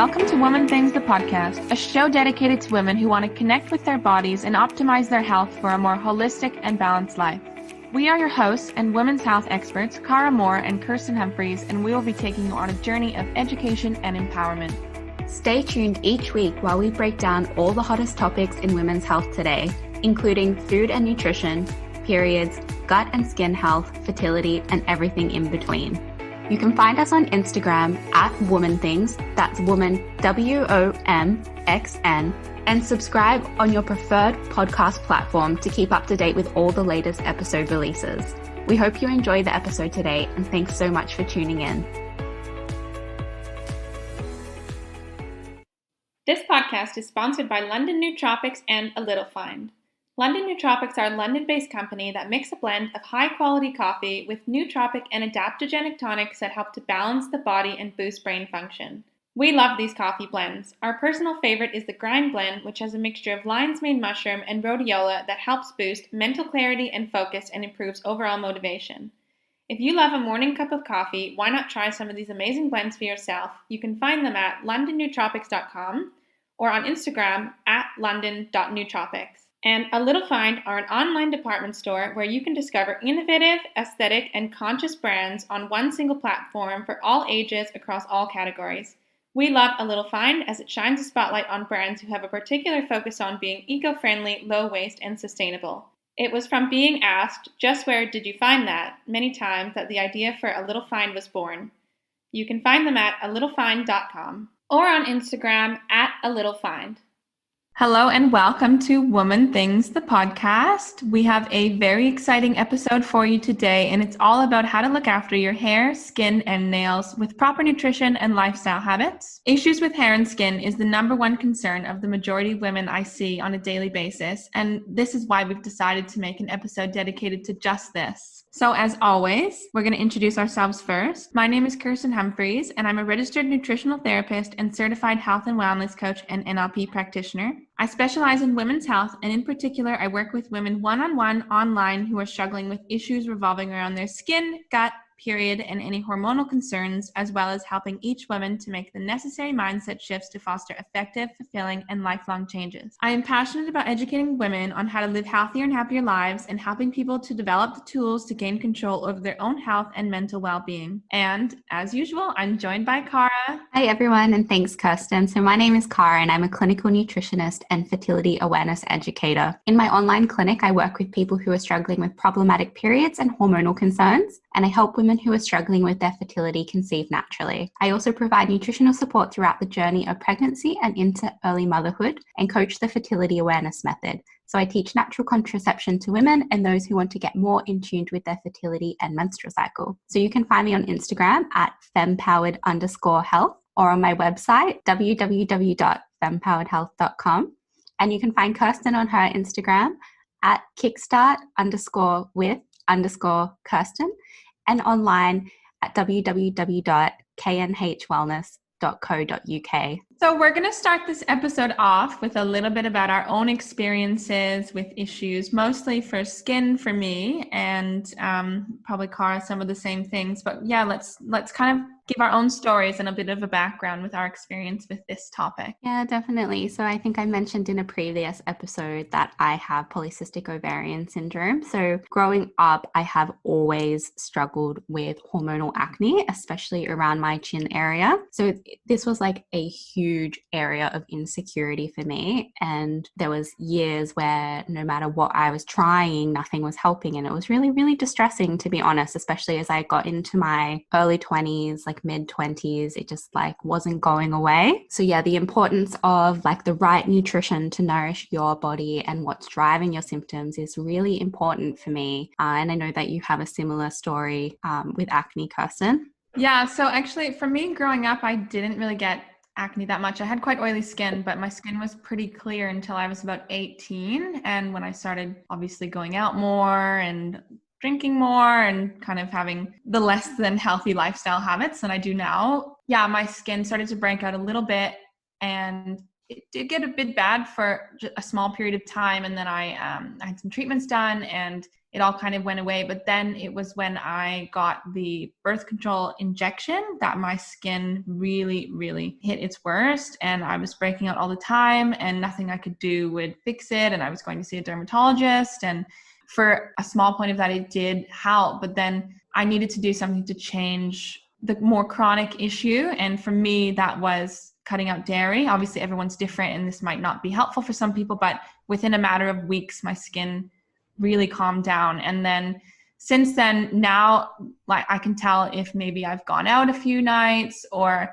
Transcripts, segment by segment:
Welcome to Woman Things, the podcast, a show dedicated to women who want to connect with their bodies and optimize their health for a more holistic and balanced life. We are your hosts and women's health experts, Cara Moore and Kirsten Humphreys, and we will be taking you on a journey of education and empowerment. Stay tuned each week while we break down all the hottest topics in women's health today, including food and nutrition, periods, gut and skin health, fertility, and everything in between. You can find us on Instagram at Woman Things, that's woman, WOMXN, and subscribe on your preferred podcast platform to keep up to date with all the latest episode releases. We hope you enjoy the episode today, and thanks so much for tuning in. This podcast is sponsored by London Nootropics and A Little Find. London Nootropics are a London-based company that makes a blend of high-quality coffee with nootropic and adaptogenic tonics that help to balance the body and boost brain function. We love these coffee blends. Our personal favorite is the Grind Blend, which has a mixture of lion's mane mushroom and rhodiola that helps boost mental clarity and focus and improves overall motivation. If you love a morning cup of coffee, why not try some of these amazing blends for yourself? You can find them at londonnootropics.com or on Instagram at london.nootropics. And A Little Find are an online department store where you can discover innovative, aesthetic, and conscious brands on one single platform for all ages across all categories. We love A Little Find as it shines a spotlight on brands who have a particular focus on being eco-friendly, low-waste, and sustainable. It was from being asked, just where did you find that, many times that the idea for A Little Find was born. You can find them at alittle.find.com or on Instagram at A Little Find. Hello and welcome to Woman Things, the podcast. We have a very exciting episode for you today, and it's all about how to look after your hair, skin, and nails with proper nutrition and lifestyle habits. Issues with hair and skin is the number one concern of the majority of women I see on a daily basis, and this is why we've decided to make an episode dedicated to just this. So as always, we're going to introduce ourselves first. My name is Kirsten Humphreys, and I'm a registered nutritional therapist and certified health and wellness coach and NLP practitioner. I specialize in women's health, and in particular, I work with women one-on-one online who are struggling with issues revolving around their skin, gut, period, and any hormonal concerns, as well as helping each woman to make the necessary mindset shifts to foster effective, fulfilling, and lifelong changes. I am passionate about educating women on how to live healthier and happier lives and helping people to develop the tools to gain control over their own health and mental well-being. And as usual, I'm joined by Cara. Hi everyone, and thanks Kirsten. So my name is Cara and I'm a clinical nutritionist and fertility awareness educator. In my online clinic, I work with people who are struggling with problematic periods and hormonal concerns, and I help women who are struggling with their fertility conceive naturally. I also provide nutritional support throughout the journey of pregnancy and into early motherhood and coach the fertility awareness method. So I teach natural contraception to women and those who want to get more in tune with their fertility and menstrual cycle. So you can find me on Instagram at fempowered_health or on my website, www.fempoweredhealth.com. And you can find Kirsten on her Instagram at kickstart_with_Kirsten and online at www.knhwellness.co.uk. So we're going to start this episode off with a little bit about our own experiences with issues, mostly for skin for me, and probably Cara some of the same things. But yeah, let's kind of give our own stories and a bit of a background with our experience with this topic. Yeah, definitely. So I think I mentioned in a previous episode that I have polycystic ovarian syndrome. So growing up, I have always struggled with hormonal acne, especially around my chin area. So this was like a huge area of insecurity for me. And there was years where no matter what I was trying, nothing was helping. And it was really, really distressing, to be honest, especially as I got into my early 20s, like mid 20s, it just like wasn't going away. So yeah, the importance of like the right nutrition to nourish your body and what's driving your symptoms is really important for me. And I know that you have a similar story with acne, Kirsten. Yeah, so actually for me growing up, I didn't really get acne that much. I had quite oily skin, but my skin was pretty clear until I was about 18. And when I started obviously going out more and drinking more and kind of having the less than healthy lifestyle habits than I do now, yeah, my skin started to break out a little bit. And it did get a bit bad for a small period of time. And then I had some treatments done and it all kind of went away. But then it was when I got the birth control injection that my skin really, really hit its worst. And I was breaking out all the time and nothing I could do would fix it. And I was going to see a dermatologist. And for a small point of that, it did help. But then I needed to do something to change the more chronic issue. And for me, that was cutting out dairy. Obviously, everyone's different and this might not be helpful for some people, but within a matter of weeks, my skin really calmed down. And then since then, now like I can tell if maybe I've gone out a few nights or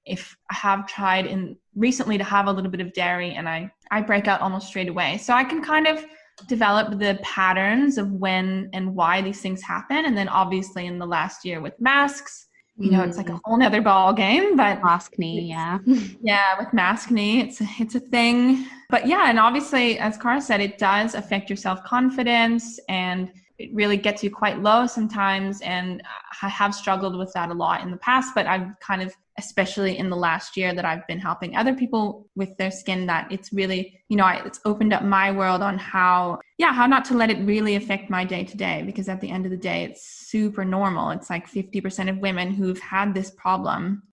if I have tried recently to have a little bit of dairy and I break out almost straight away. So I can kind of develop the patterns of when and why these things happen. And then obviously in the last year with masks, it's like a whole nother ball game, but maskne, with maskne, it's a thing. But yeah, and obviously, as Cara said, it does affect your self-confidence and it really gets you quite low sometimes. And I have struggled with that a lot in the past, but I've kind of, especially in the last year that I've been helping other people with their skin, that it's really, it's opened up my world on how not to let it really affect my day to day, because at the end of the day, it's super normal. It's like 50% of women who've had this problem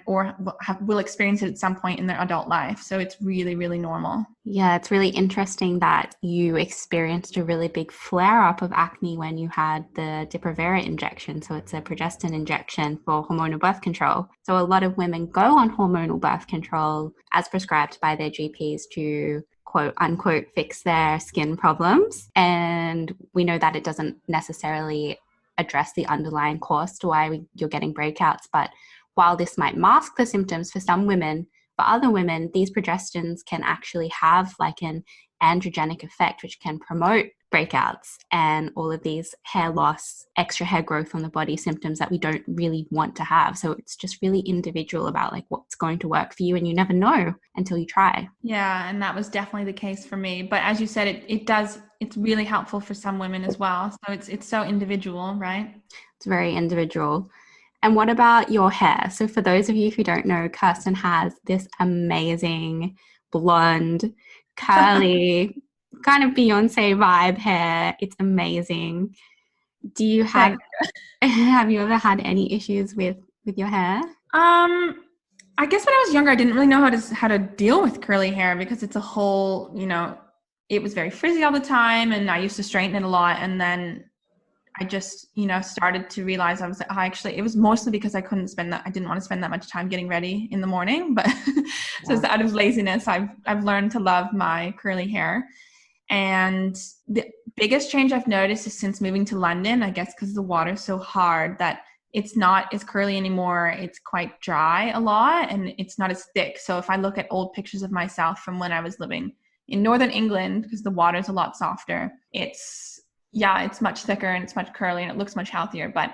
or will experience it at some point in their adult life. So it's really, really normal. Yeah, it's really interesting that you experienced a really big flare-up of acne when you had the Depo-Provera injection. So it's a progestin injection for hormonal birth control. So a lot of women go on hormonal birth control as prescribed by their GPs to quote unquote fix their skin problems. And we know that it doesn't necessarily address the underlying cause to why you're getting breakouts. But while this might mask the symptoms for some women, for other women, these progestins can actually have like an androgenic effect, which can promote breakouts and all of these hair loss, extra hair growth on the body symptoms that we don't really want to have. So it's just really individual about like what's going to work for you, and you never know until you try. Yeah, and that was definitely the case for me. But as you said, it's really helpful for some women as well. So it's so individual, right? It's very individual. And what about your hair? So for those of you who don't know, Kirsten has this amazing blonde, curly, kind of Beyonce vibe hair. It's amazing. Do you have you ever had any issues with your hair? I guess when I was younger, I didn't really know how to deal with curly hair because it's a whole, it was very frizzy all the time and I used to straighten it a lot. And then I just, started to realize I was like, it was mostly because I didn't want to spend that much time getting ready in the morning, but so it's out of laziness. I've learned to love my curly hair. And the biggest change I've noticed is since moving to London, I guess because the water's so hard that it's not as curly anymore. It's quite dry a lot and it's not as thick. So if I look at old pictures of myself from when I was living in Northern England, because the water's a lot softer, it's much thicker and it's much curly and it looks much healthier, but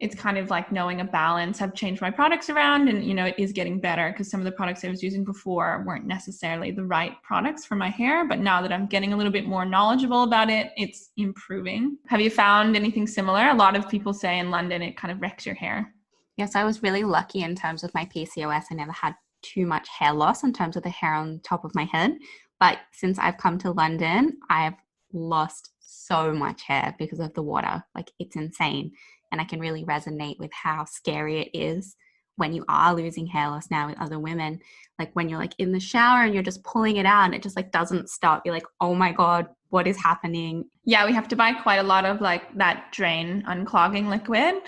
it's kind of like knowing a balance. I've changed my products around and, it is getting better because some of the products I was using before weren't necessarily the right products for my hair. But now that I'm getting a little bit more knowledgeable about it, it's improving. Have you found anything similar? A lot of people say in London, it kind of wrecks your hair. Yes, I was really lucky in terms of my PCOS. I never had too much hair loss in terms of the hair on top of my head. But since I've come to London, I've lost so much hair because of the water. Like it's insane. And I can really resonate with how scary it is when you are losing hair loss now with other women. Like when you're like in the shower and you're just pulling it out and it just like doesn't stop. You're like, oh my God, what is happening? Yeah, we have to buy quite a lot of like that drain unclogging liquid.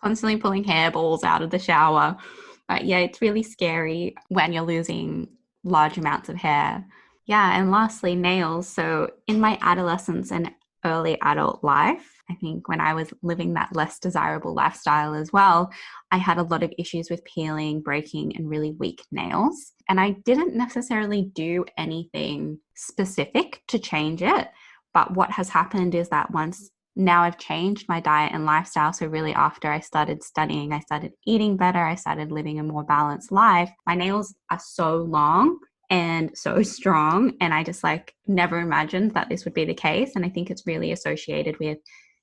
Constantly pulling hairballs out of the shower. But yeah, it's really scary when you're losing large amounts of hair. Yeah, and lastly, nails. So in my adolescence and early adult life, I think when I was living that less desirable lifestyle as well, I had a lot of issues with peeling, breaking, and really weak nails. And I didn't necessarily do anything specific to change it. But what has happened is that now I've changed my diet and lifestyle. So really after I started studying, I started eating better, I started living a more balanced life. My nails are so long and so strong. And I just never imagined that this would be the case. And I think it's really associated with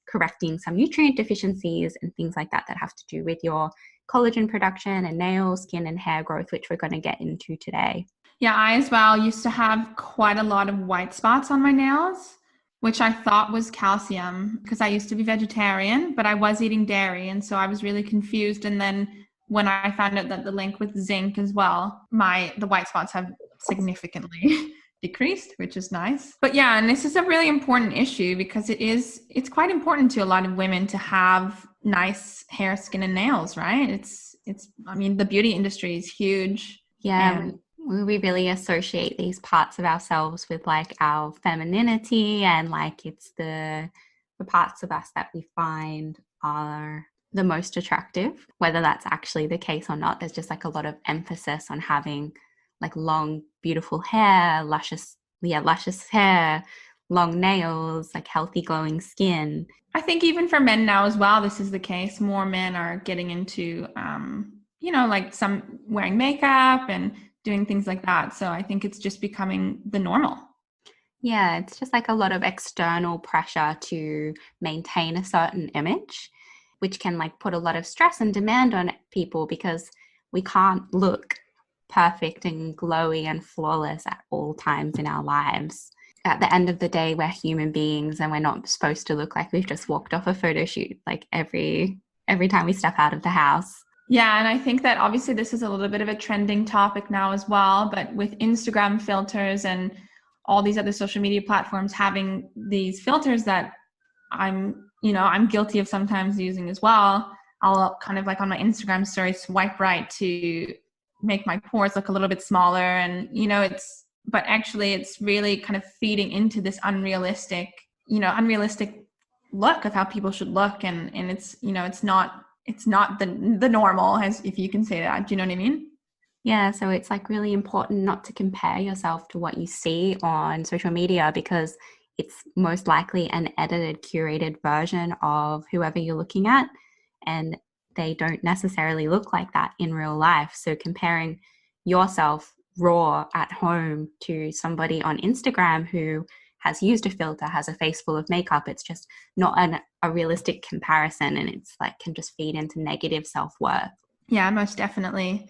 correcting some nutrient deficiencies and things like that have to do with your collagen production and nail, skin, and hair growth, which we're going to get into today. Yeah, I as well used to have quite a lot of white spots on my nails, which I thought was calcium because I used to be vegetarian, but I was eating dairy. And so I was really confused. And then when I found out that the link with zinc as well, the white spots have significantly decreased, which is nice. But yeah, and this is a really important issue because it's quite important to a lot of women to have nice hair, skin, and nails, right? I mean, the beauty industry is huge. Yeah, we really associate these parts of ourselves with like our femininity, and like it's the parts of us that we find are the most attractive, whether that's actually the case or not. There's just like a lot of emphasis on having like long, beautiful hair, luscious hair, long nails, like healthy, glowing skin. I think even for men now as well, this is the case. More men are getting into, like some wearing makeup and doing things like that. So I think it's just becoming the normal. Yeah, it's just like a lot of external pressure to maintain a certain image, which can like put a lot of stress and demand on people because we can't look perfect and glowy and flawless at all times in our lives. At the end of the day, we're human beings and we're not supposed to look like we've just walked off a photo shoot like every time we step out of the house. Yeah, and I think that obviously this is a little bit of a trending topic now as well, but with Instagram filters and all these other social media platforms having these filters that I'm guilty of sometimes using as well. I'll kind of like on my Instagram story swipe right to make my pores look a little bit smaller, and but actually it's really kind of feeding into this unrealistic look of how people should look, and it's not the normal, as if you can say that. Do you know what I mean? Yeah, so it's like really important not to compare yourself to what you see on social media because it's most likely an edited, curated version of whoever you're looking at, and they don't necessarily look like that in real life. So comparing yourself raw at home to somebody on Instagram who has used a filter, has a face full of makeup, it's just not a realistic comparison, and it's like can just feed into negative self-worth. Yeah, most definitely.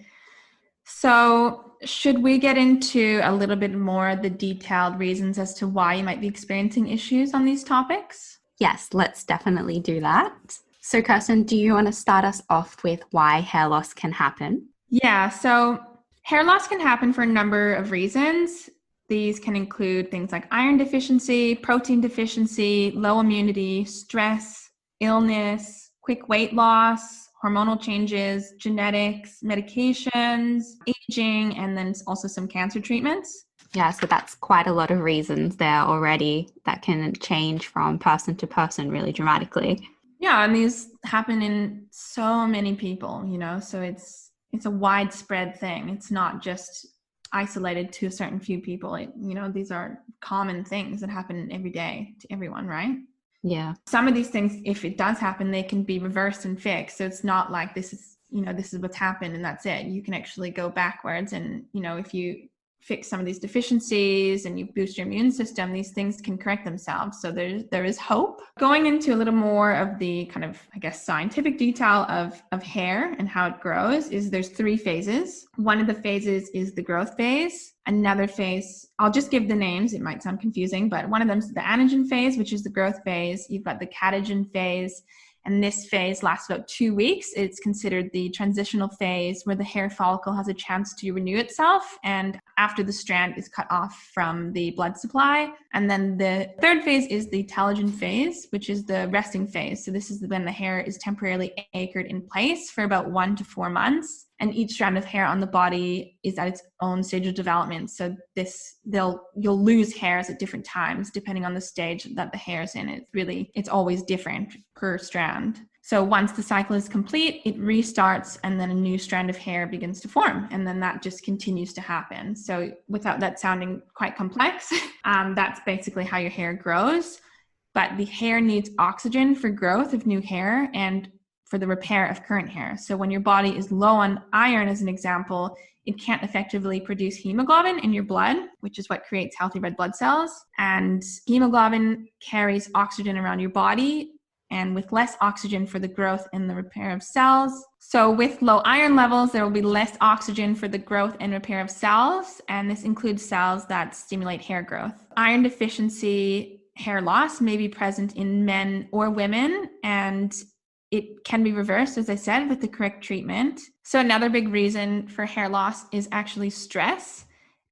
So should we get into a little bit more the detailed reasons as to why you might be experiencing issues on these topics? Yes, let's definitely do that. So Kirsten, do you want to start us off with why hair loss can happen? Yeah, so hair loss can happen for a number of reasons. These can include things like iron deficiency, protein deficiency, low immunity, stress, illness, quick weight loss, hormonal changes, genetics, medications, aging, and then also some cancer treatments. Yeah, so that's quite a lot of reasons there already that can change from person to person really dramatically. Yeah, and these happen in so many people, so it's a widespread thing. It's not just isolated to a certain few people. These are common things that happen every day to everyone, right? Yeah. Some of these things, if it does happen, they can be reversed and fixed. So it's not like this is what's happened and that's it. You can actually go backwards, and if you fix some of these deficiencies and you boost your immune system, these things can correct themselves. So there is hope. Going into a little more of the kind of, I guess, scientific detail of hair and how it grows is there's 3 phases. One of the phases is the growth phase. Another phase, I'll just give the names, it might sound confusing, but one of them is the anagen phase, which is the growth phase. You've got the catagen phase, and this phase lasts about 2 weeks. It's considered the transitional phase where the hair follicle has a chance to renew itself and after the strand is cut off from the blood supply. And then the 3rd phase is the telogen phase, which is the resting phase. So this is when the hair is temporarily anchored in place for about 1 to 4 months. And each strand of hair on the body is at its own stage of development. So you'll lose hairs at different times depending on the stage that the hair is in. It's always different per strand. So once the cycle is complete, it restarts and then a new strand of hair begins to form. And then that just continues to happen. So without that sounding quite complex, that's basically how your hair grows. But the hair needs oxygen for growth of new hair and for the repair of current hair. So when your body is low on iron, as an example, it can't effectively produce hemoglobin in your blood, which is what creates healthy red blood cells. And hemoglobin carries oxygen around your body and with less oxygen for the growth and the repair of cells. So with low iron levels, there will be less oxygen for the growth and repair of cells, and this includes cells that stimulate hair growth. Iron deficiency hair loss may be present in men or women, and it can be reversed, as I said, with the correct treatment. So another big reason for hair loss is actually stress.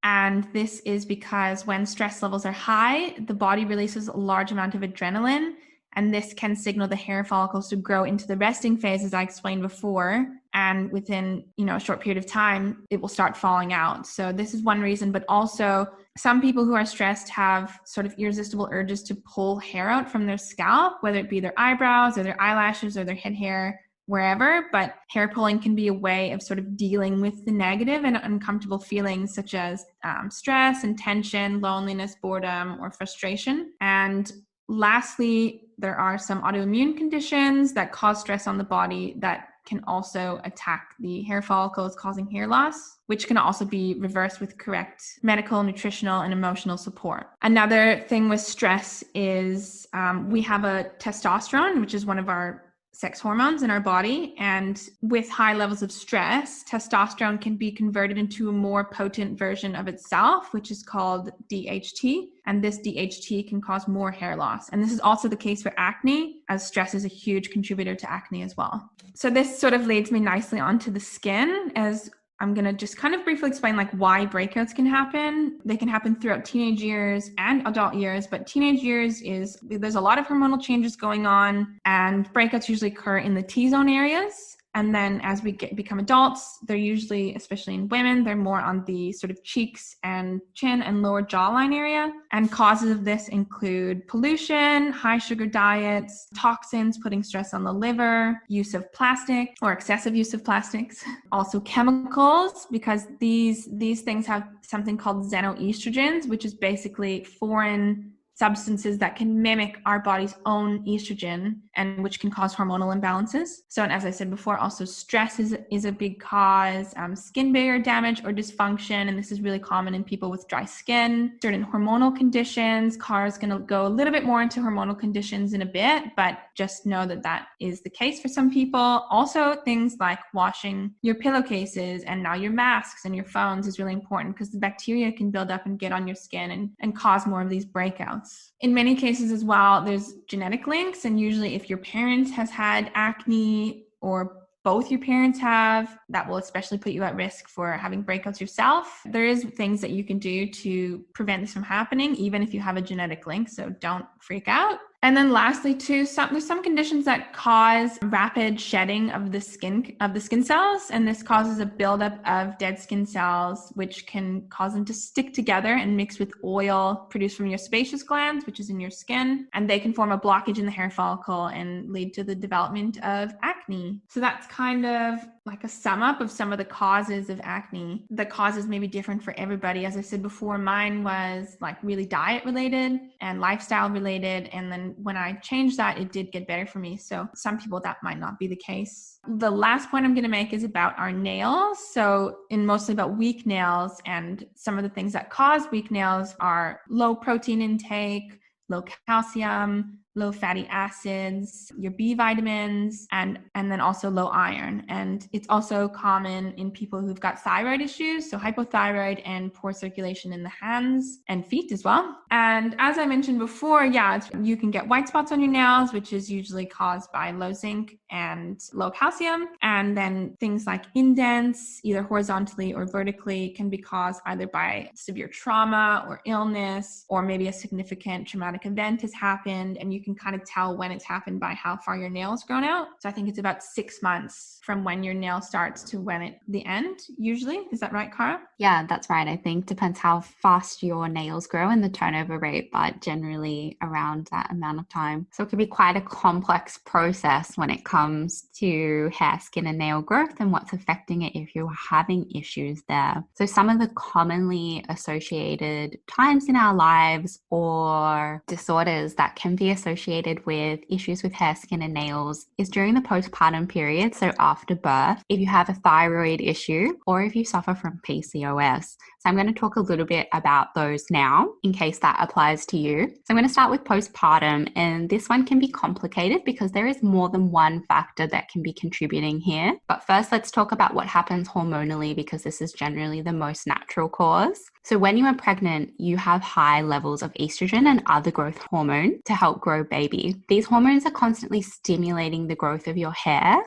And this is because when stress levels are high, the body releases a large amount of adrenaline, and this can signal the hair follicles to grow into the resting phase, as I explained before. And within, a short period of time, it will start falling out. So this is one reason, but also some people who are stressed have sort of irresistible urges to pull hair out from their scalp, whether it be their eyebrows or their eyelashes or their head hair, wherever. But hair pulling can be a way of sort of dealing with the negative and uncomfortable feelings such as stress and tension, loneliness, boredom, or frustration. And lastly, there are some autoimmune conditions that cause stress on the body that can also attack the hair follicles, causing hair loss, which can also be reversed with correct medical, nutritional, and emotional support. Another thing with stress is we have a testosterone, which is one of our sex hormones in our body. And with high levels of stress, testosterone can be converted into a more potent version of itself, which is called DHT. And this DHT can cause more hair loss. And this is also the case for acne, as stress is a huge contributor to acne as well. So this sort of leads me nicely onto the skin, as I'm going to just kind of briefly explain why breakouts can happen. They can happen throughout teenage years and adult years, but teenage years there's a lot of hormonal changes going on, and breakouts usually occur in the T-zone areas. And then as we become adults, they're usually, especially in women, they're more on the sort of cheeks and chin and lower jawline area. And causes of this include pollution, high sugar diets, toxins putting stress on the liver, use of plastic or excessive use of plastics, also chemicals, because these things have something called xenoestrogens, which is basically foreign substances that can mimic our body's own estrogen, and which can cause hormonal imbalances. So, and as I said before, also stress is a big cause, skin barrier damage or dysfunction, and this is really common in people with dry skin, certain hormonal conditions. Kara's going to go a little bit more into hormonal conditions in a bit, but just know that that is the case for some people. Also, things like washing your pillowcases and now your masks and your phones is really important, because the bacteria can build up and get on your skin and cause more of these breakouts. In many cases as well, there's genetic links, and usually if your parent has had acne or both your parents have, that will especially put you at risk for having breakouts yourself. There is things that you can do to prevent this from happening, even if you have a genetic link, so don't freak out. And then lastly, too, there's some conditions that cause rapid shedding of the skin cells, and this causes a buildup of dead skin cells, which can cause them to stick together and mix with oil produced from your sebaceous glands, which is in your skin, and they can form a blockage in the hair follicle and lead to the development of acne. So that's kind of like a sum up of some of the causes of acne. The causes may be different for everybody. As I said before, mine was really diet related and lifestyle related, and then when I changed that, it did get better for me. So some people that might not be the case. The last point I'm going to make is about our nails. So mostly about weak nails, and some of the things that cause weak nails are low protein intake, low calcium, low fatty acids, your B vitamins, and then also low iron. And it's also common in people who've got thyroid issues, so hypothyroid and poor circulation in the hands and feet as well. And as I mentioned before, you can get white spots on your nails, which is usually caused by low zinc and low calcium. And then things like indents, either horizontally or vertically, can be caused either by severe trauma or illness, or maybe a significant traumatic event has happened, and you can kind of tell when it's happened by how far your nail's grown out. So I think it's about 6 months from when your nail starts to when the end, usually. Is that right, Kara? Yeah, that's right. I think depends how fast your nails grow and the turnover rate, but generally around that amount of time. So it can be quite a complex process when it comes to hair, skin, and nail growth and what's affecting it if you're having issues there. So some of the commonly associated times in our lives or disorders that can be associated associated with issues with hair, skin, and nails is during the postpartum period, so after birth, if you have a thyroid issue or if you suffer from PCOS. So I'm going to talk a little bit about those now in case that applies to you. So I'm going to start with postpartum, and this one can be complicated because there is more than one factor that can be contributing here. But first, let's talk about what happens hormonally, because this is generally the most natural cause. So when you are pregnant, you have high levels of estrogen and other growth hormone to help grow baby. These hormones are constantly stimulating the growth of your hair,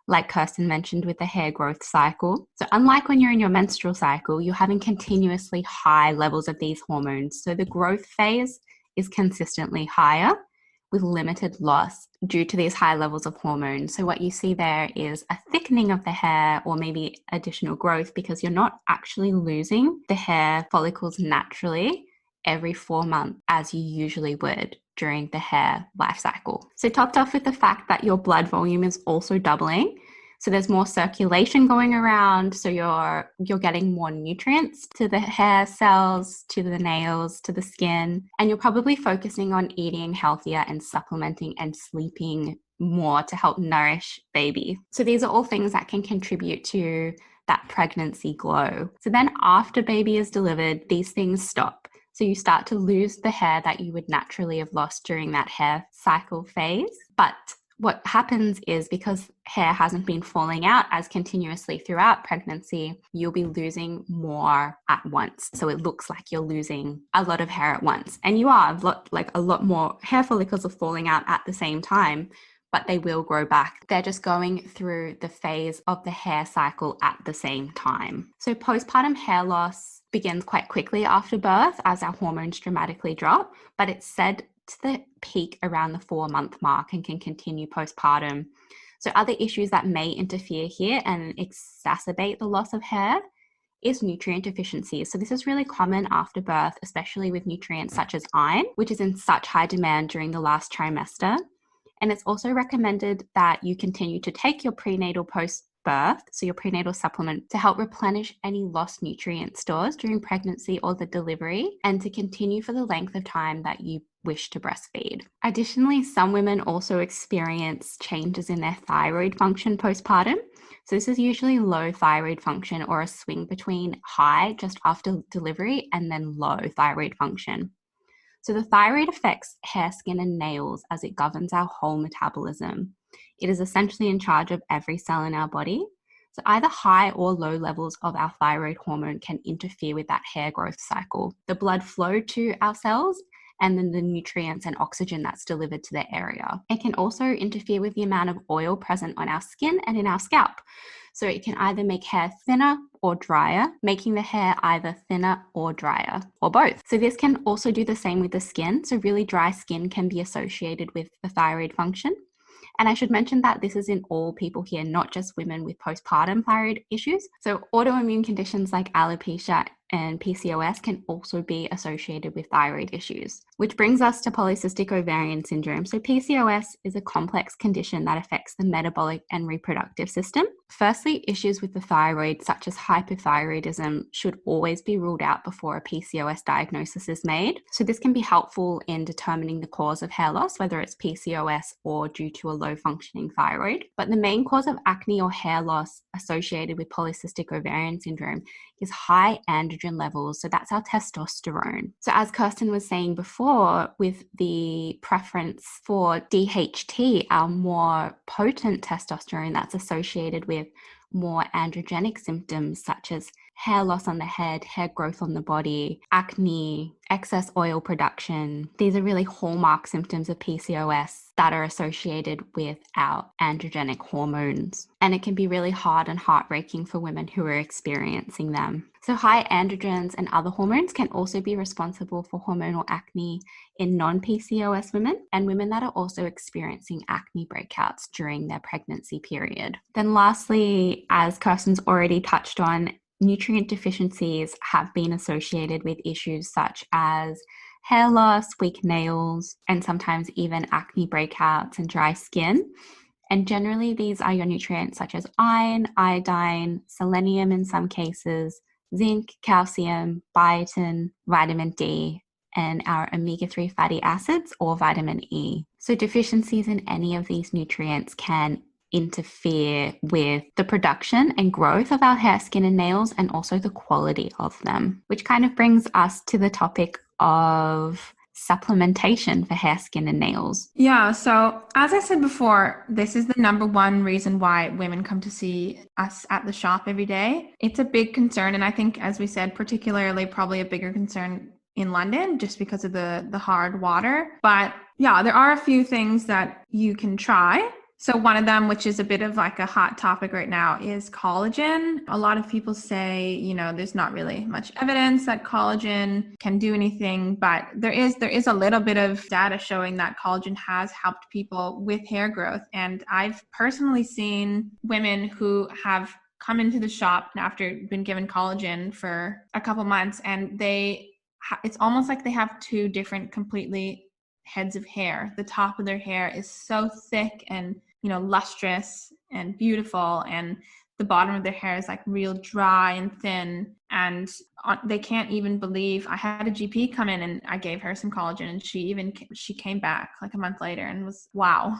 like Kirsten mentioned with the hair growth cycle. So unlike when you're in your menstrual cycle, you're having continuously high levels of these hormones. So the growth phase is consistently higher with limited loss due to these high levels of hormones. So what you see there is a thickening of the hair or maybe additional growth because you're not actually losing the hair follicles naturally every 4 months as you usually would during the hair life cycle. So topped off with the fact that your blood volume is also doubling. So there's more circulation going around. So you're getting more nutrients to the hair cells, to the nails, to the skin. And you're probably focusing on eating healthier and supplementing and sleeping more to help nourish baby. So these are all things that can contribute to that pregnancy glow. So then after baby is delivered, these things stop. So you start to lose the hair that you would naturally have lost during that hair cycle phase. But what happens is because hair hasn't been falling out as continuously throughout pregnancy, you'll be losing more at once. So it looks like you're losing a lot of hair at once. And you are, a lot more hair follicles are falling out at the same time, but they will grow back. They're just going through the phase of the hair cycle at the same time. So postpartum hair loss begins quite quickly after birth as our hormones dramatically drop, but it's said to the peak around the 4-month mark and can continue postpartum. So other issues that may interfere here and exacerbate the loss of hair is nutrient deficiency. So this is really common after birth, especially with nutrients such as iron, which is in such high demand during the last trimester. And it's also recommended that you continue to take your prenatal post-birth, so your prenatal supplement, to help replenish any lost nutrient stores during pregnancy or the delivery, and to continue for the length of time that you wish to breastfeed. Additionally, some women also experience changes in their thyroid function postpartum. So this is usually low thyroid function or a swing between high just after delivery and then low thyroid function. So the thyroid affects hair, skin, and nails as it governs our whole metabolism. It is essentially in charge of every cell in our body. So either high or low levels of our thyroid hormone can interfere with that hair growth cycle, the blood flow to our cells, and then the nutrients and oxygen that's delivered to the area. It can also interfere with the amount of oil present on our skin and in our scalp. So it can either make hair thinner or drier, making the hair either thinner or drier, or both. So this can also do the same with the skin. So really dry skin can be associated with the thyroid function. And I should mention that this is in all people here, not just women with postpartum thyroid issues. So autoimmune conditions like alopecia and PCOS can also be associated with thyroid issues, which brings us to polycystic ovarian syndrome. So PCOS is a complex condition that affects the metabolic and reproductive system. Firstly, issues with the thyroid, such as hypothyroidism, should always be ruled out before a PCOS diagnosis is made. So this can be helpful in determining the cause of hair loss, whether it's PCOS or due to a low functioning thyroid. But the main cause of acne or hair loss associated with polycystic ovarian syndrome is high androgen levels. So that's our testosterone. So as Kirsten was saying before, with the preference for DHT, our more potent testosterone that's associated with more androgenic symptoms such as hair loss on the head, hair growth on the body, acne, excess oil production. These are really hallmark symptoms of PCOS that are associated with our androgenic hormones. And it can be really hard and heartbreaking for women who are experiencing them. So high androgens and other hormones can also be responsible for hormonal acne in non-PCOS women and women that are also experiencing acne breakouts during their pregnancy period. Then lastly, as Kirsten's already touched on, nutrient deficiencies have been associated with issues such as hair loss, weak nails, and sometimes even acne breakouts and dry skin. And generally, these are your nutrients such as iron, iodine, selenium in some cases, zinc, calcium, biotin, vitamin D, and our omega-3 fatty acids or vitamin E. So deficiencies in any of these nutrients can interfere with the production and growth of our hair, skin, and nails, and also the quality of them, which kind of brings us to the topic of supplementation for hair, skin, and nails. Yeah, so as I said before, this is the number one reason why women come to see us at the shop every day. It's a big concern, and I think, as we said, particularly probably a bigger concern in London just because of the hard water. But yeah, there are a few things that you can try. So one of them, which is a bit of like a hot topic right now, is collagen. A lot of people say, there's not really much evidence that collagen can do anything, but there is a little bit of data showing that collagen has helped people with hair growth. And I've personally seen women who have come into the shop after been given collagen for a couple months, and it's almost like they have two different completely heads of hair. The top of their hair is so thick and lustrous and beautiful, and the bottom of their hair is like real dry and thin, and they can't even believe. I had a GP come in and I gave her some collagen, and she came back like a month later and was, wow,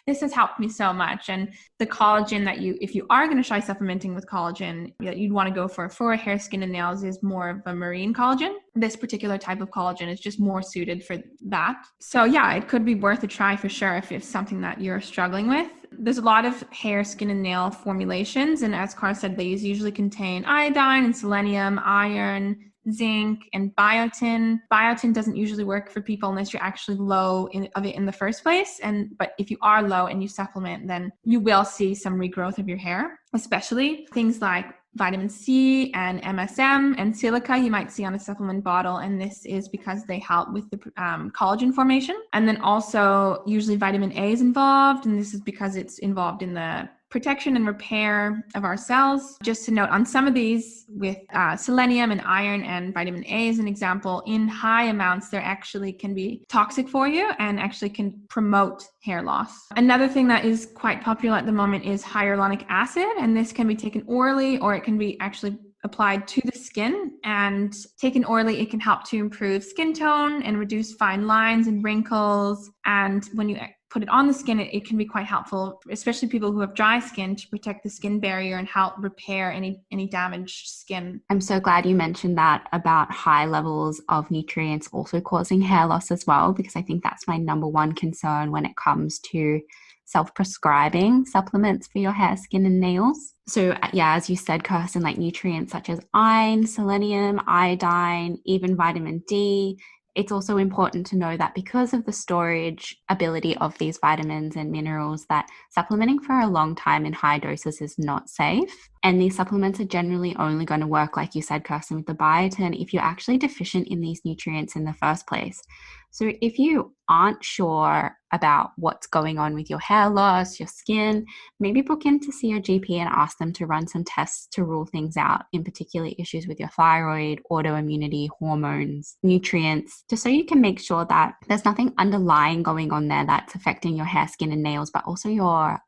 this has helped me so much. And the collagen that if you are going to try supplementing with collagen that you'd want to go for hair, skin, and nails is more of a marine collagen. This particular type of collagen is just more suited for that. So yeah, it could be worth a try for sure if it's something that you're struggling with. There's a lot of hair, skin, and nail formulations, and as Cara said, these usually contain iodine and selenium, iron, zinc, and biotin. Biotin doesn't usually work for people unless you're actually low of it in the first place. But if you are low and you supplement, then you will see some regrowth of your hair, especially things like vitamin C and MSM and silica you might see on a supplement bottle, and this is because they help with the collagen formation. And then also usually vitamin A is involved, and this is because it's involved in the protection and repair of our cells. Just to note on some of these with selenium and iron and vitamin A as an example, in high amounts, there actually can be toxic for you and actually can promote hair loss. Another thing that is quite popular at the moment is hyaluronic acid, and this can be taken orally or it can be actually applied to the skin. And taken orally, it can help to improve skin tone and reduce fine lines and wrinkles. And when you put it on the skin, it can be quite helpful, especially people who have dry skin, to protect the skin barrier and help repair any damaged skin. I'm so glad you mentioned that about high levels of nutrients also causing hair loss as well, because I think that's my number one concern when it comes to self-prescribing supplements for your hair, skin, and nails. So yeah, as you said, Kirsten, like nutrients such as iron, selenium, iodine, even vitamin D. It's also important to know that because of the storage ability of these vitamins and minerals, that supplementing for a long time in high doses is not safe. And these supplements are generally only going to work, like you said, Kirsten, with the biotin, if you're actually deficient in these nutrients in the first place. So if you aren't sure about what's going on with your hair loss, your skin, maybe book in to see your GP and ask them to run some tests to rule things out, in particular issues with your thyroid, autoimmunity, hormones, nutrients, just so you can make sure that there's nothing underlying going on there that's affecting your hair, skin, and nails, but also your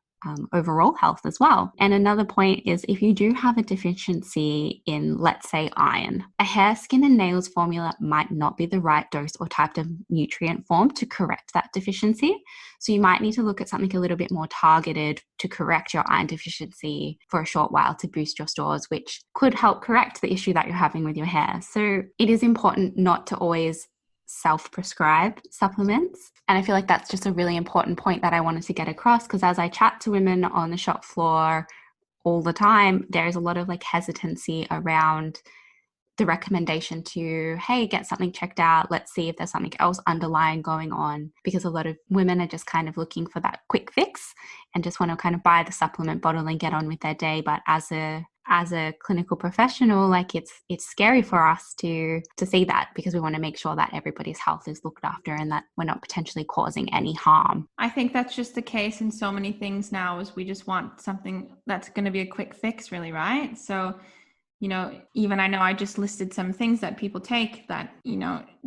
overall health as well. And another point is, if you do have a deficiency in, let's say, iron, a hair, skin, and nails formula might not be the right dose or type of nutrient form to correct that deficiency. So you might need to look at something a little bit more targeted to correct your iron deficiency for a short while to boost your stores, which could help correct the issue that you're having with your hair. So it is important not to always self-prescribe supplements. And I feel like that's just a really important point that I wanted to get across, because as I chat to women on the shop floor all the time, there is a lot of like hesitancy around the recommendation to, hey, get something checked out. Let's see if there's something else underlying going on, because a lot of women are just kind of looking for that quick fix and just want to kind of buy the supplement bottle and get on with their day. But as a clinical professional, like it's scary for us to see that, because we want to make sure that everybody's health is looked after and that we're not potentially causing any harm. I think that's just the case in so many things now, is we just want something that's going to be a quick fix, really, right? So, even I know I just listed some things that people take that,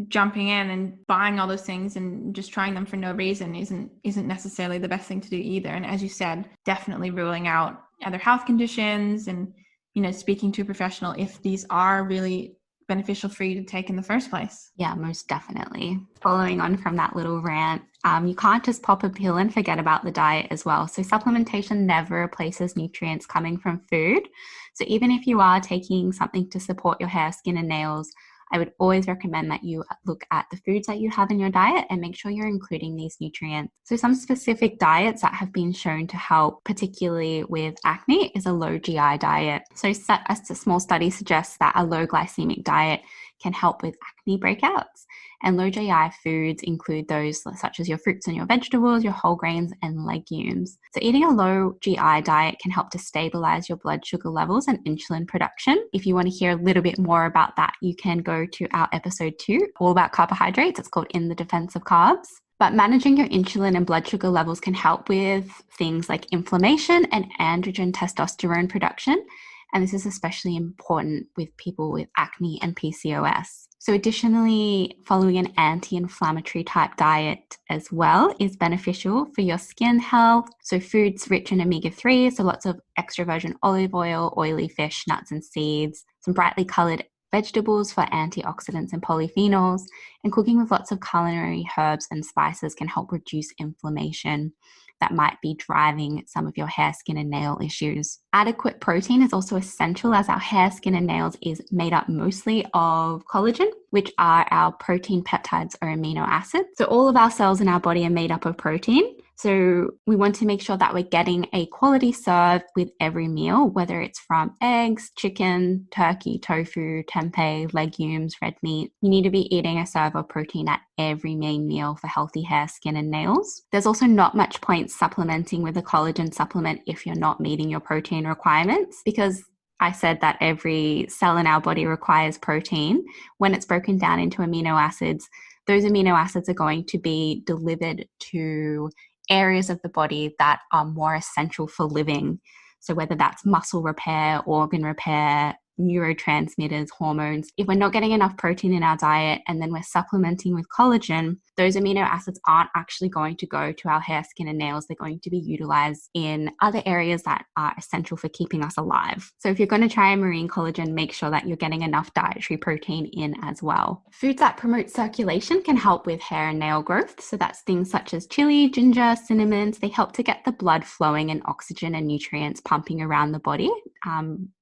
jumping in and buying all those things and just trying them for no reason isn't necessarily the best thing to do either. And as you said, definitely ruling out other health conditions and, speaking to a professional if these are really beneficial for you to take in the first place. Yeah, most definitely. Following on from that little rant, you can't just pop a pill and forget about the diet as well. So supplementation never replaces nutrients coming from food. So even if you are taking something to support your hair, skin, and nails, I would always recommend that you look at the foods that you have in your diet and make sure you're including these nutrients. So some specific diets that have been shown to help, particularly with acne, is a low GI diet. So a small study suggests that a low glycemic diet can help with acne breakouts. And low GI foods include those such as your fruits and your vegetables, your whole grains, and legumes. So eating a low GI diet can help to stabilize your blood sugar levels and insulin production. If you want to hear a little bit more about that, you can go to our episode 2, all about carbohydrates. It's called In the Defense of Carbs. But managing your insulin and blood sugar levels can help with things like inflammation and androgen testosterone production. And this is especially important with people with acne and PCOS. So additionally, following an anti-inflammatory type diet as well is beneficial for your skin health. So foods rich in omega-3, so lots of extra virgin olive oil, oily fish, nuts and seeds, some brightly colored vegetables for antioxidants and polyphenols, and cooking with lots of culinary herbs and spices can help reduce inflammation that might be driving some of your hair, skin, and nail issues. Adequate protein is also essential as our hair, skin, and nails is made up mostly of collagen, which are our protein peptides or amino acids. So all of our cells in our body are made up of protein. So we want to make sure that we're getting a quality serve with every meal, whether it's from eggs, chicken, turkey, tofu, tempeh, legumes, red meat. You need to be eating a serve of protein at every main meal for healthy hair, skin, and nails. There's also not much point supplementing with a collagen supplement if you're not meeting your protein requirements, because I said that every cell in our body requires protein. When it's broken down into amino acids, those amino acids are going to be delivered to areas of the body that are more essential for living. So whether that's muscle repair, organ repair, neurotransmitters, hormones. If we're not getting enough protein in our diet and then we're supplementing with collagen, those amino acids aren't actually going to go to our hair, skin, and nails. They're going to be utilized in other areas that are essential for keeping us alive. So if you're going to try marine collagen, make sure that you're getting enough dietary protein in as well. Foods that promote circulation can help with hair and nail growth. So that's things such as chili, ginger, cinnamons. They help to get the blood flowing and oxygen and nutrients pumping around the body,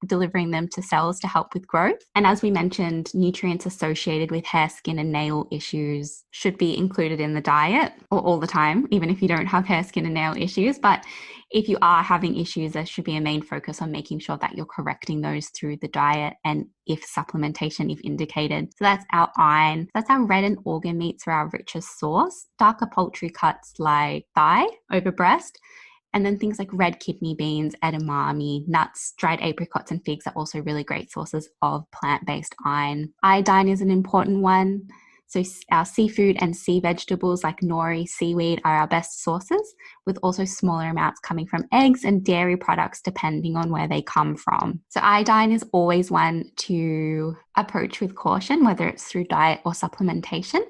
delivering them to cells to help with growth. And as we mentioned, nutrients associated with hair, skin, and nail issues should be included in the diet or all the time, even if you don't have hair, skin, and nail issues. But if you are having issues, there should be a main focus on making sure that you're correcting those through the diet and if supplementation, if indicated. So that's our iron. That's our red and organ meats are our richest source. Darker poultry cuts like thigh over breast. And then things like red kidney beans, edamame, nuts, dried apricots, and figs are also really great sources of plant-based iron. Iodine is an important one. So our seafood and sea vegetables like nori, seaweed are our best sources, with also smaller amounts coming from eggs and dairy products depending on where they come from. So iodine is always one to approach with caution, whether it's through diet or supplementation,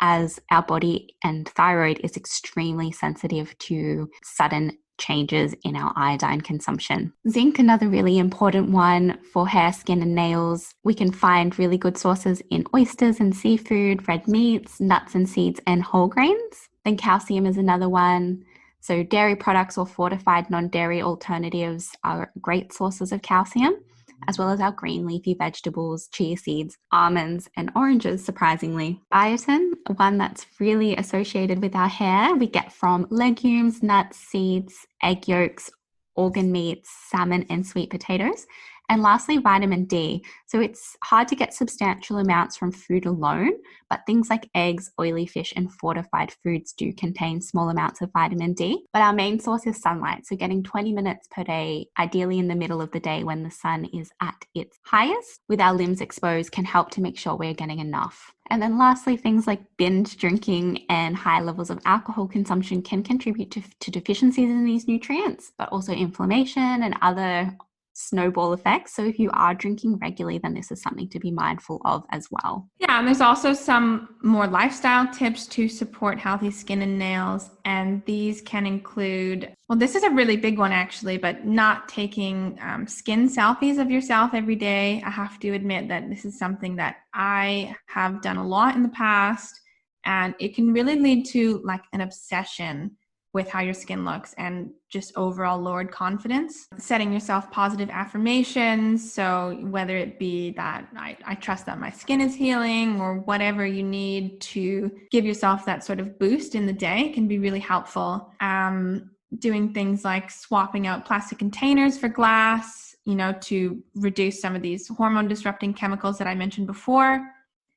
as our body and thyroid is extremely sensitive to sudden changes in our iodine consumption. Zinc, another really important one for hair, skin, and nails. We can find really good sources in oysters and seafood, red meats, nuts and seeds, and whole grains. Then calcium is another one. So dairy products or fortified non-dairy alternatives are great sources of calcium, as well as our green leafy vegetables, chia seeds, almonds, and oranges, surprisingly. Biotin, one that's really associated with our hair, we get from legumes, nuts, seeds, egg yolks, organ meats, salmon, and sweet potatoes. And lastly, vitamin D. So it's hard to get substantial amounts from food alone, but things like eggs, oily fish, and fortified foods do contain small amounts of vitamin D. But our main source is sunlight. So getting 20 minutes per day, ideally in the middle of the day when the sun is at its highest, with our limbs exposed, can help to make sure we're getting enough. And then lastly, things like binge drinking and high levels of alcohol consumption can contribute to deficiencies in these nutrients, but also inflammation and other snowball effect. So if you are drinking regularly, then this is something to be mindful of as well. Yeah, and there's also some more lifestyle tips to support healthy skin and nails. And these can include, well, this is a really big one actually, but not taking skin selfies of yourself every day. I have to admit that this is something that I have done a lot in the past, and it can really lead to like an obsession with how your skin looks and just overall lowered confidence. Setting yourself positive affirmations. So whether it be that I trust that my skin is healing, or whatever you need to give yourself that sort of boost in the day, can be really helpful. Doing things like swapping out plastic containers for glass, to reduce some of these hormone disrupting chemicals that I mentioned before.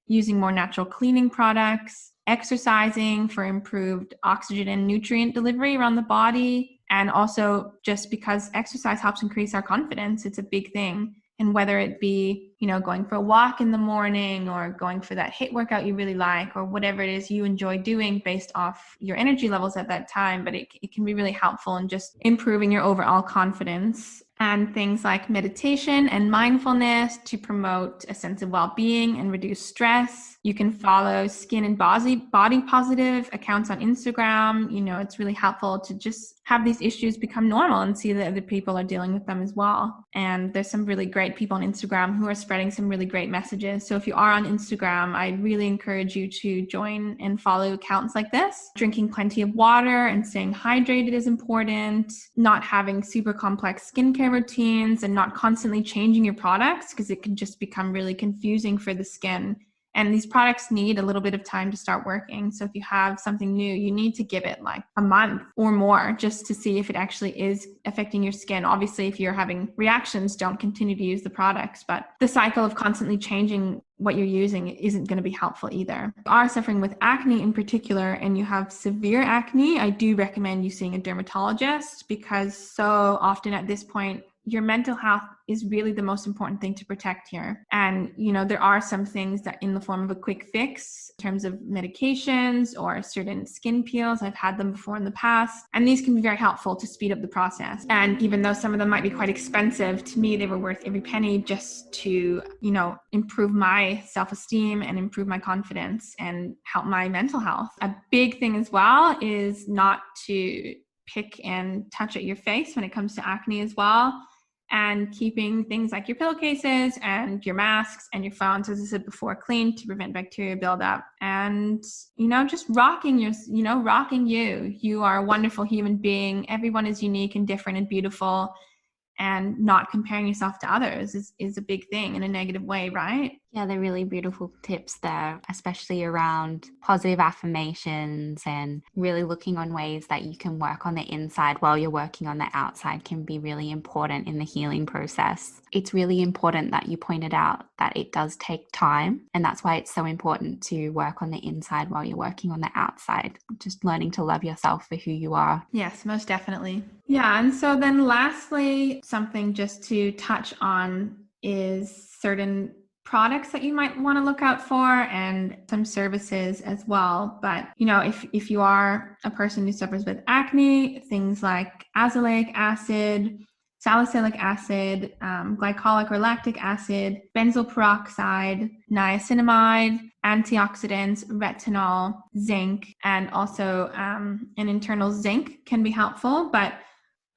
Using more natural cleaning products, exercising for improved oxygen and nutrient delivery around the body. And also, just because exercise helps increase our confidence, it's a big thing. And whether it be, going for a walk in the morning, or going for that HIIT workout you really like, or whatever it is you enjoy doing based off your energy levels at that time, but it can be really helpful in just improving your overall confidence. And things like meditation and mindfulness to promote a sense of well-being and reduce stress. You can follow skin and body positive accounts on Instagram. It's really helpful to just have these issues become normal and see that other people are dealing with them as well. And there's some really great people on Instagram who are spreading some really great messages. So if you are on Instagram, I really encourage you to join and follow accounts like this. Drinking plenty of water and staying hydrated is important. Not having super complex skincare routines and not constantly changing your products, because it can just become really confusing for the skin. And these products need a little bit of time to start working. So if you have something new, you need to give it like a month or more just to see if it actually is affecting your skin. Obviously, if you're having reactions, don't continue to use the products. But the cycle of constantly changing what you're using isn't going to be helpful either. If you are suffering with acne in particular and you have severe acne, I do recommend you seeing a dermatologist, because so often at this point, your mental health is really the most important thing to protect here. And, there are some things that in the form of a quick fix in terms of medications or certain skin peels. I've had them before in the past, and these can be very helpful to speed up the process. And even though some of them might be quite expensive, to me, they were worth every penny just to, improve my self-esteem and improve my confidence and help my mental health. A big thing as well is not to pick and touch at your face when it comes to acne as well. And keeping things like your pillowcases and your masks and your phones, as I said before, clean to prevent bacteria buildup. And, just rocking you. You are a wonderful human being. Everyone is unique and different and beautiful. And not comparing yourself to others is a big thing in a negative way, right? Yeah, they're really beautiful tips there, especially around positive affirmations, and really looking on ways that you can work on the inside while you're working on the outside can be really important in the healing process. It's really important that you pointed out that it does take time, and that's why it's so important to work on the inside while you're working on the outside, just learning to love yourself for who you are. Yes, most definitely. Yeah, and so then lastly, something just to touch on is certain products that you might want to look out for, and some services as well. But, if you are a person who suffers with acne, things like azelaic acid, salicylic acid, glycolic or lactic acid, benzoyl peroxide, niacinamide, antioxidants, retinol, zinc, and also an internal zinc can be helpful. But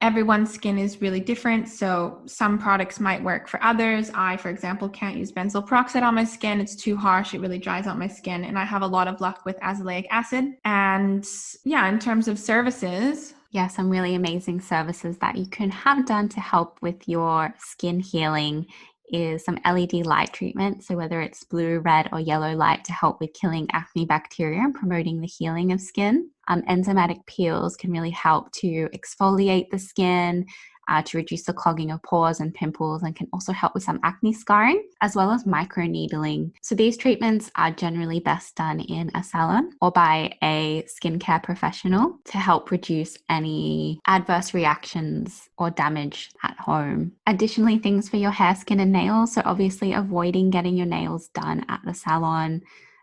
everyone's skin is really different, so some products might work for others. I, for example, can't use benzoyl peroxide on my skin. It's too harsh. It really dries out my skin, and I have a lot of luck with azelaic acid. And yeah, in terms of services, some really amazing services that you can have done to help with your skin healing is some LED light treatment. So whether it's blue, red, or yellow light to help with killing acne bacteria and promoting the healing of skin. Enzymatic peels can really help to exfoliate the skin, to reduce the clogging of pores and pimples, and can also help with some acne scarring, as well as microneedling. So these treatments are generally best done in a salon or by a skincare professional to help reduce any adverse reactions or damage at home. Additionally, things for your hair, skin, and nails. So obviously avoiding getting your nails done at the salon,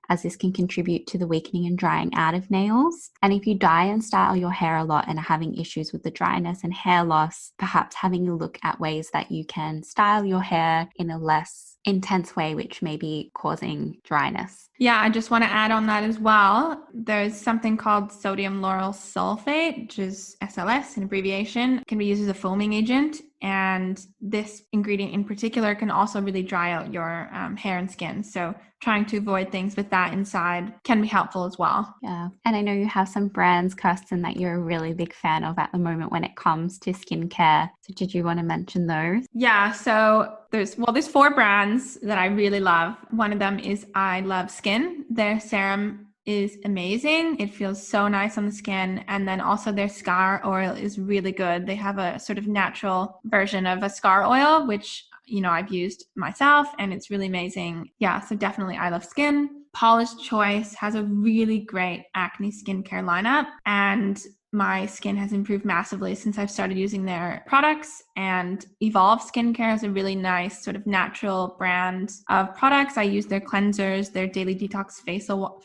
as this can contribute to the weakening and drying out of nails. And if you dye and style your hair a lot and are having issues with the dryness and hair loss, perhaps having a look at ways that you can style your hair in a less intense way, which may be causing dryness. Yeah, I just want to add on that as well. There's something called sodium lauryl sulfate, which is SLS in abbreviation. It can be used as a foaming agent. And this ingredient in particular can also really dry out your hair and skin. So trying to avoid things with that inside can be helpful as well. Yeah. And I know you have some brands, Kirsten, that you're a really big fan of at the moment when it comes to skincare. So did you want to mention those? Yeah. So there's 4 brands that I really love. One of them is I Love Skin. Their serum is amazing. It feels so nice on the skin. And then also their scar oil is really good. They have a sort of natural version of a scar oil, which, I've used myself and it's really amazing. Yeah, so definitely I Love Skin. Paula's Choice has a really great acne skincare lineup, and my skin has improved massively since I've started using their products. And Evolve Skincare has a really nice sort of natural brand of products. I use their cleansers. Their Daily Detox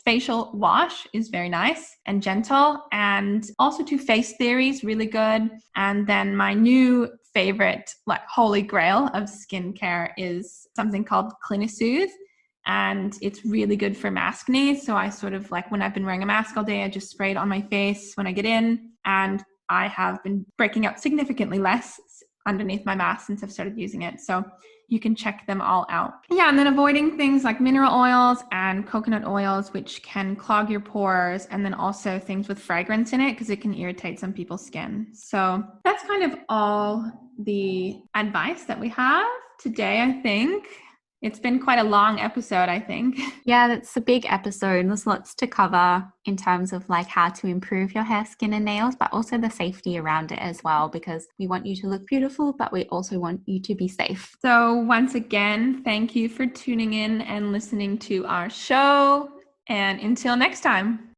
facial wash is very nice and gentle. And also Too Faced Theory is really good. And then my new favorite, holy grail of skincare is something called Clinisoothe. And it's really good for maskne. So I sort of when I've been wearing a mask all day, I just spray it on my face when I get in. And I have been breaking out significantly less underneath my mask since I've started using it. So you can check them all out. Yeah, and then avoiding things like mineral oils and coconut oils, which can clog your pores, and then also things with fragrance in it because it can irritate some people's skin. So that's kind of all the advice that we have today, I think. It's been quite a long episode, I think. Yeah, that's a big episode. There's lots to cover in terms of how to improve your hair, skin and nails, but also the safety around it as well, because we want you to look beautiful, but we also want you to be safe. So once again, thank you for tuning in and listening to our show. And until next time.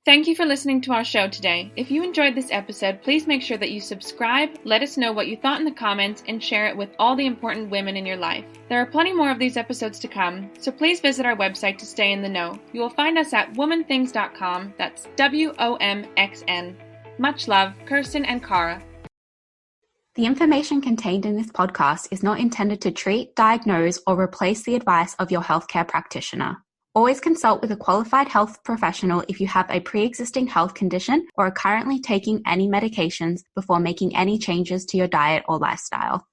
Thank you for listening to our show today. If you enjoyed this episode, please make sure that you subscribe, let us know what you thought in the comments, and share it with all the important women in your life. There are plenty more of these episodes to come, so please visit our website to stay in the know. You will find us at womanthings.com. That's WOMXN. Much love, Kirsten and Cara. The information contained in this podcast is not intended to treat, diagnose, or replace the advice of your healthcare practitioner. Always consult with a qualified health professional if you have a pre-existing health condition or are currently taking any medications before making any changes to your diet or lifestyle.